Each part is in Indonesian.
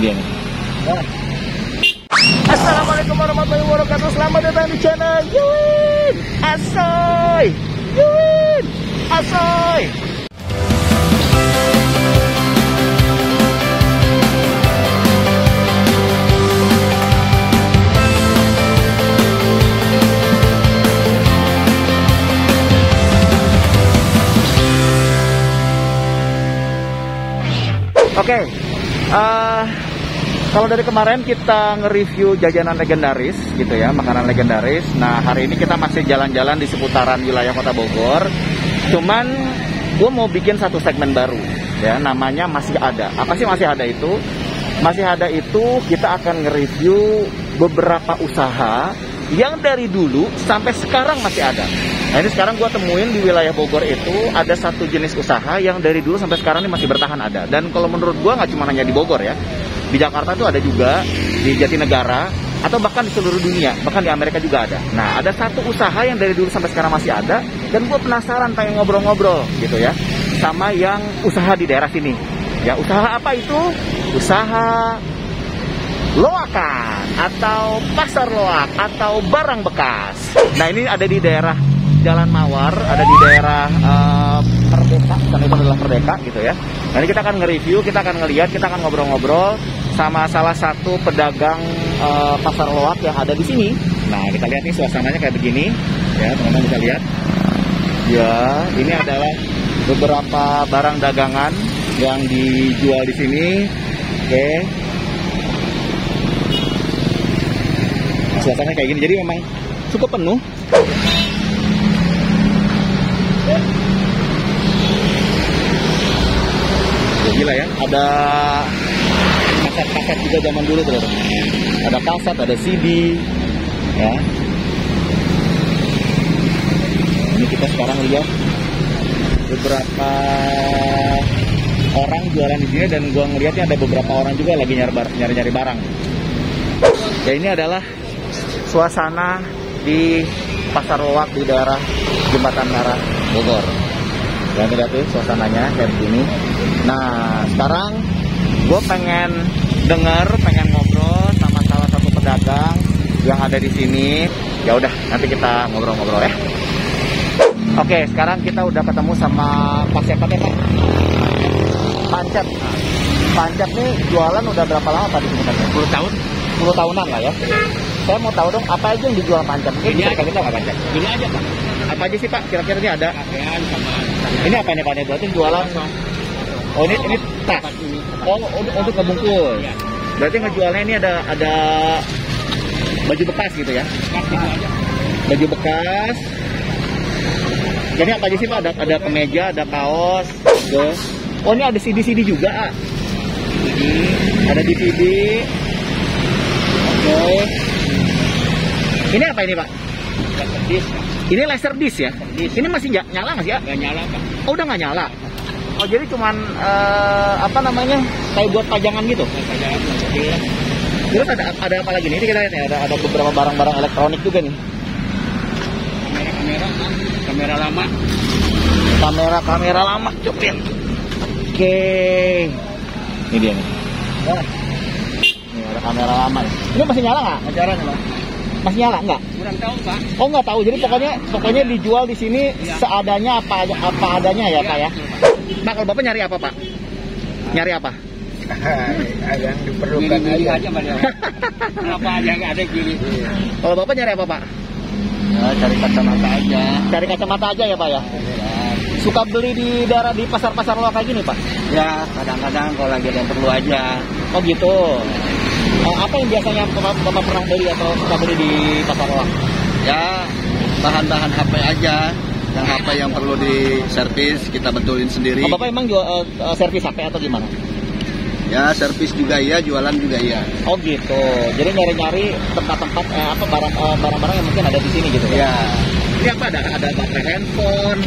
dia nih. Assalamualaikum warahmatullahi wabarakatuh. Selamat datang di channel Yuin Asoy. Yuin Asoy. Oke, kalau dari kemarin kita nge-review jajanan legendaris gitu ya, makanan legendaris. Nah, hari ini kita masih jalan-jalan di seputaran wilayah Kota Bogor. Cuman gue mau bikin satu segmen baru ya, namanya Masih Ada. Apa sih Masih Ada itu? Masih Ada itu kita akan nge-review beberapa usaha yang dari dulu sampai sekarang masih ada. Nah, ini sekarang gue temuin di wilayah Bogor itu ada satu jenis usaha yang dari dulu sampai sekarang ini masih bertahan ada. Dan kalau menurut gue nggak cuma hanya di Bogor ya, di Jakarta tuh ada juga, di Jatinegara, atau bahkan di seluruh dunia, bahkan di Amerika juga ada. Nah, ada satu usaha yang dari dulu sampai sekarang masih ada, dan gue penasaran pengen ngobrol-ngobrol gitu ya, sama yang usaha di daerah sini. Ya, usaha apa itu? Usaha loakan, atau pasar loak, atau barang bekas. Nah, ini ada di daerah Jalan Mawar, ada di daerah Merdeka, kan itu adalah Merdeka gitu ya. Nah, ini kita akan nge-review, kita akan ngelihat, kita akan ngobrol-ngobrol sama salah satu pedagang pasar loak yang ada di sini. Nah, kita lihat nih suasananya kayak begini ya, teman-teman bisa lihat. Ya, ini adalah beberapa barang dagangan yang dijual di sini. Oke. Suasananya kayak gini, jadi memang cukup penuh. Gila ya, ada kaset-kaset juga zaman dulu tuh. Ada kaset, ada CD ya. Ini kita sekarang lihat beberapa orang jualan di sini, dan gua ngelihatnya ada beberapa orang juga lagi nyari-nyari barang. Ya, ini adalah suasana di pasar loak di daerah Jembatan Merah Bogor. Ya, ini lihat tuh suasananya kayak begini. Nah, sekarang gue pengen ngobrol sama salah satu pedagang yang ada di sini. Ya udah, nanti kita ngobrol-ngobrol ya. Oke, sekarang kita udah ketemu sama Pak siapa deh, Pak? Pancet. Nah, Pancet nih jualan udah berapa lama Pak di sini? 10 tahun. 10 tahunan lah ya. Saya mau tahu dong, apa aja yang dijual Pancet? Mungkin bisa kita nggak Pancet? Ini aja Pak. Apa aja sih Pak? Kira-kira ini ada? Pakaian sama. Ini apa nih Pak? Ini berarti jualan. Oh, ini tas. Oh, untuk ngebungkus. Ya. Berarti ngejualnya ini ada baju bekas gitu ya? Baju bekas. Jadi apa aja sih Pak? Ada kemeja, ada kaos. Gitu. Oh, ini ada CD juga. Ada DVD. Oke. Ini apa ini Pak? Laserdisc. Ini laserdisc ya? Ini masih nyala nggak sih ya? Nggak nyala Pak. Oh, udah nggak nyala? Oh, jadi cuman apa namanya, kayak buat pajangan gitu? Terus ada apa lagi nih? Ini kita lihat ya, ada beberapa barang-barang elektronik juga nih. Kamera lama. Kamera lama, cupin. Oke. Ini dia nih. Wah. Ini ada kamera lama nih. Ini masih nyala nggak? Masih nyala nggak? Kurang tahu Pak. Oh, nggak tahu. Jadi pokoknya dijual di sini ya, seadanya apa adanya ya, Pak ya. Pak, kalau Bapak nyari apa, Pak? Nyari apa? Ada yang diperlukan aja Pak. Apa aja nggak ada gini. Kalau Bapak nyari apa, Pak? Ya, cari kacamata aja. Cari kacamata aja ya, Pak ya. Suka beli di daerah di pasar-pasar loak kayak gini, Pak? Ya, kadang-kadang kalau lagi ada yang perlu aja. Oh gitu. Apa yang biasanya Bapak pernah beli atau suka beli di pasar loak? Ya, bahan-bahan HP aja. Yang HP yang perlu diservis kita betulin sendiri. Oh, Bapak emang jual servis HP atau gimana? Ya, servis juga iya, jualan juga iya. Oh gitu. Jadi nyari-nyari tempat-tempat barang-barang yang mungkin ada di sini gitu ya. Ya. Ini apa, ada baterai handphone.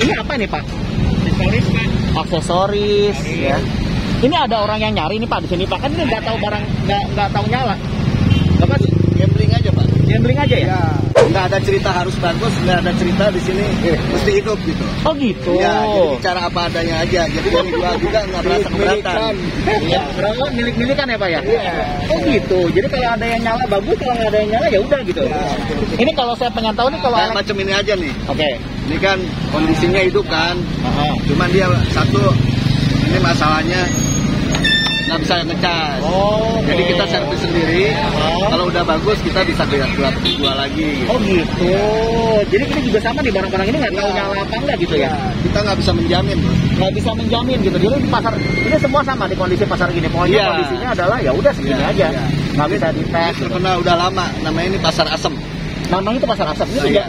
Ini apa nih Pak? Aksesoris Pak. Aksesoris ya. Ini ada orang yang nyari nih Pak di sini Pak. Kan ini nggak tahu barang, nggak tahu nyala. Bapak gambling aja Pak. gambling aja ya? Nggak ada cerita harus bagus, nggak ada cerita di sini mesti hidup gitu. Oh gitu. Ya, jadi bicara apa adanya aja. Jadi yang jual juga nggak merasa keberatan. Iya, berapa milik-milikan ya Pak ya? Iya. Oh gitu. Jadi kalau ada yang nyala bagus, kalau nggak ada yang nyala ya udah gitu. Ini kalau saya pengen tahu nih kalau Kayak macam ini aja nih. Oke. Ini kan kondisinya hidup kan. Cuman dia satu, ini masalahnya nggak bisa ngecas. Jadi kita servis sendiri. Kalau udah bagus kita bisa jual lagi. Oh gitu. Jadi ini juga sama nih barang-barang ini nggak tahu nyala apa enggak gitu ya? Kita nggak bisa menjamin. Nggak bisa menjamin gitu. Jadi di pasar ini semua sama di kondisi pasar gini. Pokoknya kondisinya adalah ya udah segini aja. Nggak bisa dites. Karena udah lama. Namanya ini pasar asem. Namanya itu pasar asem. Ini juga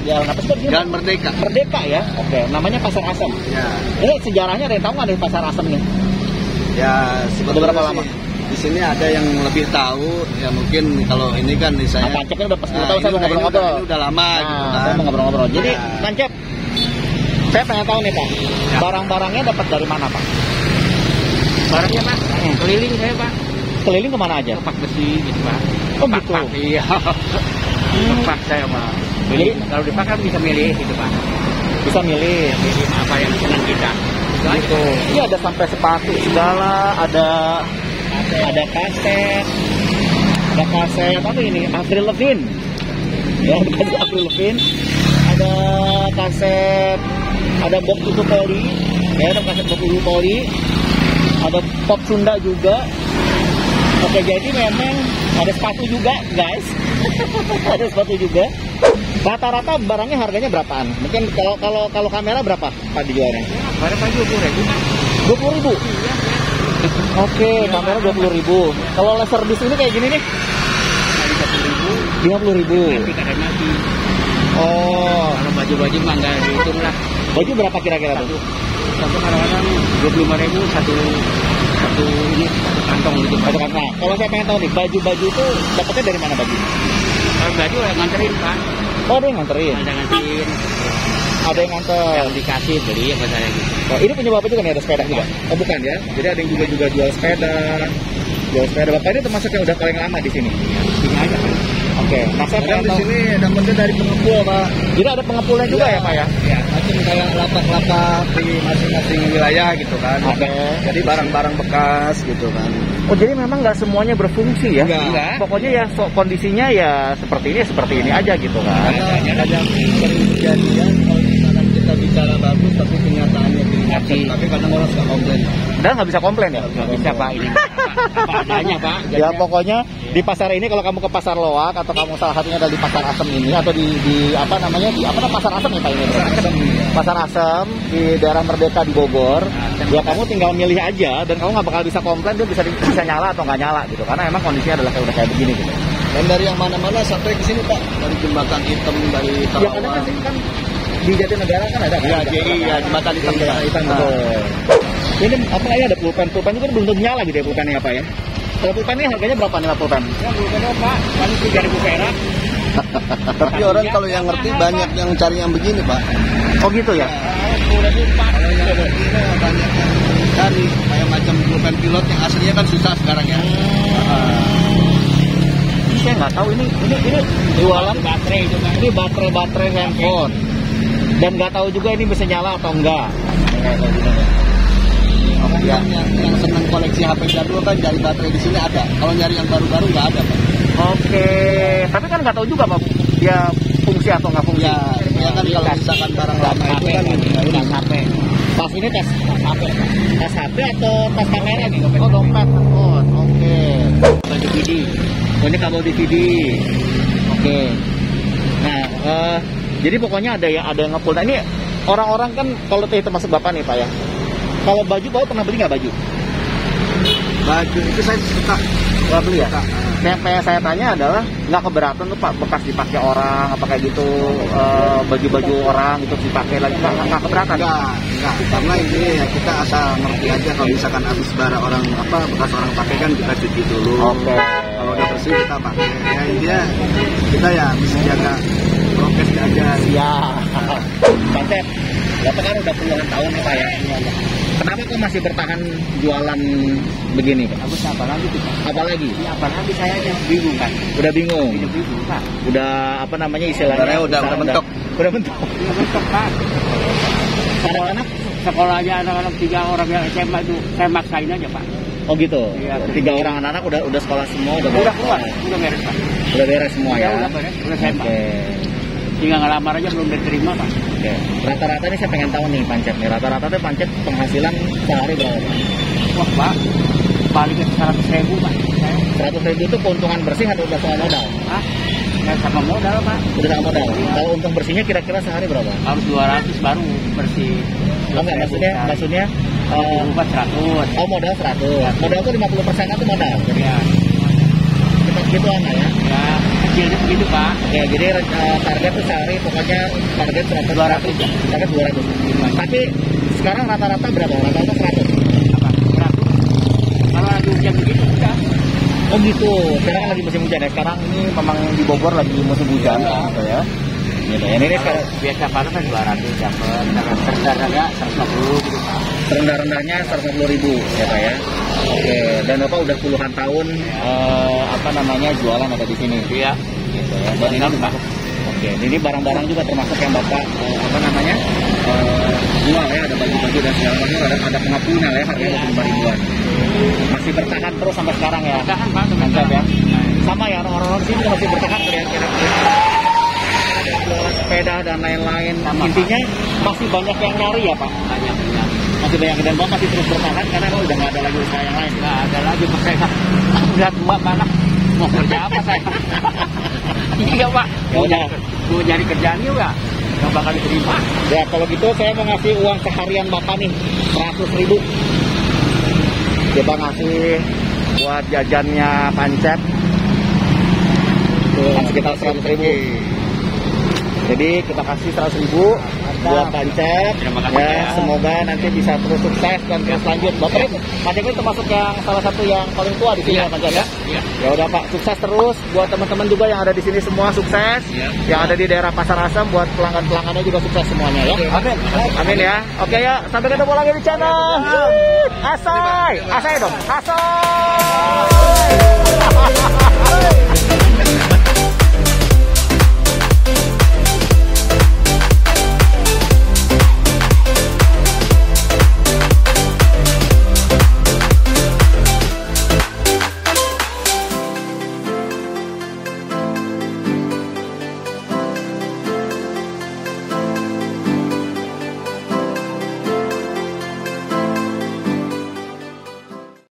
jalan apa sih? Jalan Merdeka. Merdeka ya. Oke. Namanya pasar asem. Ya. Ini sejarahnya ada yang tahu nggak nih pasar asem nih? Ya, Udah berapa lama? Di sini ada yang lebih tahu, ya mungkin kalau ini kan di saya. Pancep kan udah pas 10 tahun saya mau ngobrol-ngobrol. Ini udah lama gitu kan. Saya mau ngobrol-ngobrol. Jadi, Pancep, saya pengen tahu nih Pak, barang-barangnya dapat dari mana Pak? Barangnya Pak, keliling saya Pak. Keliling kemana aja? Pak besi gitu Pak. Oh gitu? Iya. Pak saya Pak. Jadi kalau di Pak kan bisa milih gitu Pak. Bisa milih apa yang senang kita. Gitu. Iya ada sampai sepatu segala, ada kaset, apa ini? Avril Lavigne. Ya, ada kaset Avril Lavigne. Ada kaset, ada Bob Tutu Poli, ya ada kaset Bob Tutu Poli. Ada pop Sunda juga. Oke, jadi memang ada sepatu juga, guys. Ada sepatu juga. Rata-rata barangnya harganya berapaan? Mungkin kalau kamera berapa Pak dijualnya? Berapa 20.000 Pak? 20.000? Oke, kamera 20.000. Kalau laser disc ini kayak gini nih? 50.000. Nanti kadang mati. Oh. Kalau baju-baju mah nggak dihitung lah. Baju berapa kira-kira tuh? Satu kadang-kadang 25.000 satu ini satu kantong gitu. Satu kantong. Nah, kalau saya pengen tahu nih, baju-baju itu dapatnya dari mana baju? Kalau baju yang nganterin Pak. Oh, ada yang nganterin. Ada nganterin. Ada yang nganter. Yang dikasih beli apa saya gitu. Oh, ini punya Bapak juga nih, ada sepeda juga? Oh, bukan ya. Jadi ada yang juga jual sepeda. Jual sepeda. Bapak ini termasuk yang udah paling lama di sini. Sini aja Pak. Oke, nah saya pengen di tahu. sini dapatnya dari pengepul Pak. Jadi ada pengepulnya juga ya Pak ya? Ya, macam kayak lapak-lapak di masing-masing wilayah gitu kan. Oke. Jadi barang-barang bekas gitu kan. Oh, jadi memang nggak semuanya berfungsi ya? Enggak. Pokoknya ya kondisinya ya seperti ini aja gitu kan? Ada yang sering kejadian kalau misalkan kita bicara bagus tapi kenyataannya tidak. Tapi kadang orang suka komplain. Dan nggak bisa komplain ya? Nggak bisa Pak ini. Apa adanya Pak. Ya pokoknya di pasar ini kalau kamu ke pasar Loak atau kamu salah satunya adalah di pasar Asem ini atau di apa namanya pasar Asem ya Pak ini? Pasar Asem di daerah Merdeka di Bogor. Ya kamu tinggal milih aja dan kamu nggak bakal bisa komplain dia bisa nyala atau nggak nyala gitu karena emang kondisinya adalah udah kayak begini gitu. Dan dari yang mana-mana sampai ke sini Pak, dari jembatan hitam dari Yang ada kan di Jatinegara kan ada kan? Ya, JI ya jembatan hitam. Hitam betul. Ini apa ya ada pulpen juga belum tentu nyala gitu ya pulpennya apa ya? Kalau pulpen ini harganya berapa nih pulpen? Ya pulpennya Pak, paling 3.000 perak. Tapi orang kalau yang ngerti banyak yang cari yang begini Pak. Oh gitu ya? 10.000 Pak. Banyak yang cari kayak macam pulpen pilot yang aslinya kan susah sekarang ya. Saya nggak tahu ini jualan Baterai itu Pak. ini baterai handphone dan nggak tahu juga ini bisa nyala atau enggak. Orang yang senang koleksi HP jadul kan cari baterai di sini ada. Kalau nyari yang baru-baru nggak ada Pak. Oke, tapi kan nggak tahu juga Pak, ya fungsi atau nggak fungsi. Ya kan kalau misalkan barang lama itu kan tas HP. Tas ini tas HP. Tas HP atau tas kamera nih? Oh dompet handphone. Oke. Kabel DVD. Oh ini kabel DVD. Oke. Nah, jadi pokoknya ada yang ngepul. Nah, ini orang-orang kan kalau termasuk Bapak nih Pak ya. Kalau baju Bapak pernah beli nggak baju? Baju itu saya suka. Nggak beli ya? Yang pengen saya tanya adalah nggak keberatan tuh Pak bekas dipakai orang apa kayak gitu baju-baju orang itu dipakai lagi nggak keberatan? Enggak. Karena ini ya kita asal ngerti aja kalau misalkan habis barang orang bekas orang pakai kan kita cuci dulu. Oke. Kalau udah bersih kita pakai. Ya intinya kita ya mesti jaga prokes aja. Ya. Pancep. Bapak kan udah puluhan tahun nih Pak ya. Iya. Kenapa kok masih bertahan jualan begini Pak? Habis apa lagi tuh Pak? Apalagi? Iya, apa lagi saya aja bingung kan. Udah bingung. Udah bingung Pak. Udah apa namanya istilahnya? Sebenarnya udah mentok. Udah mentok. Udah mentok Pak. Anak-anak? Sekolahnya anak-anak 3 orang yang SMA itu saya maksain aja Pak. Oh gitu. Iya. 3 orang anak udah sekolah semua, Udah keluar, udah beres Pak. Udah beres semua ya. Udah beres, udah SMA. Oke. Tinggal ngelamar aja belum diterima Pak. Oke. Rata-rata nih saya pengen tahu nih Pancet nih. Rata-rata tuh Pancet penghasilan sehari berapa Pak? Wah Pak, balik ke 100.000 Pak. 100.000 itu keuntungan bersih atau udah sama modal? Hah? Ya sama modal Pak. Udah sama modal. Kalau untung bersihnya kira-kira sehari berapa? Harus 200 baru bersih. Oh enggak, maksudnya Bukan 100. oh modal 100. Modal tuh 50% itu modal. Ya, Kita gitu anak ya. ya kecilnya begitu Pak. Ya, jadi target tuh sehari pokoknya target 100. 200 ya. Target 200. Tapi sekarang rata-rata berapa? Rata-rata 100. Apa? 100. Kalau lagi hujan begitu udah. Oh gitu. Sekarang lagi musim hujan ya. Sekarang ini memang di Bogor lagi musim hujan gitu ya. Gitu ya. Ini sekarang Biasa panas kan 200 dapat. Terendah-rendah 150 gitu Pak. terendah-rendahnya 150.000 ya Pak ya. Oke, dan Bapak udah puluhan tahun apa namanya jualan ada di sini. Iya. Gitu ya. Dan ini Pak. oke, ini barang-barang juga termasuk yang Bapak apa namanya jual ya, ada baju-baju dan segala macam, ada pengapunnya ya, harganya 25 ribuan. Masih bertahan terus sampai sekarang ya. Tahan Pak, Mantap ya. Nah, Sama ya orang-orang sini masih bertahan kira-kira. Jualan sepeda dan lain-lain. Sama, Intinya masih banyak yang nyari ya Pak. banyak. Masih banyak dan Bapak masih terus bertahan karena emang udah nggak ada lagi usaha yang lain. Nggak ada lagi Pak saya. Udah tua banget. Mau kerja apa saya? Iya Pak. Ya udah. Mau nyari kerjaan juga. Nggak bakal diterima. Ya kalau gitu saya mau ngasih uang seharian Bapak nih 100.000. Kita ngasih buat jajannya Pancet. Tuh, sekitar 100.000. Jadi kita kasih 100.000 buat Pancet. Terima kasih ya. Semoga nanti bisa terus sukses dan terus lanjut. Bapak Pancet ini termasuk yang salah satu yang paling tua di sini ya Pancet ya. Iya. Ya udah Pak, sukses terus buat teman-teman juga yang ada di sini semua sukses. Iya. Yang ada di daerah Pasar Asam buat pelanggan-pelanggannya juga sukses semuanya ya. Amin. Amin ya. Oke ya, sampai ketemu lagi di channel. Asai, asai dong. Asai.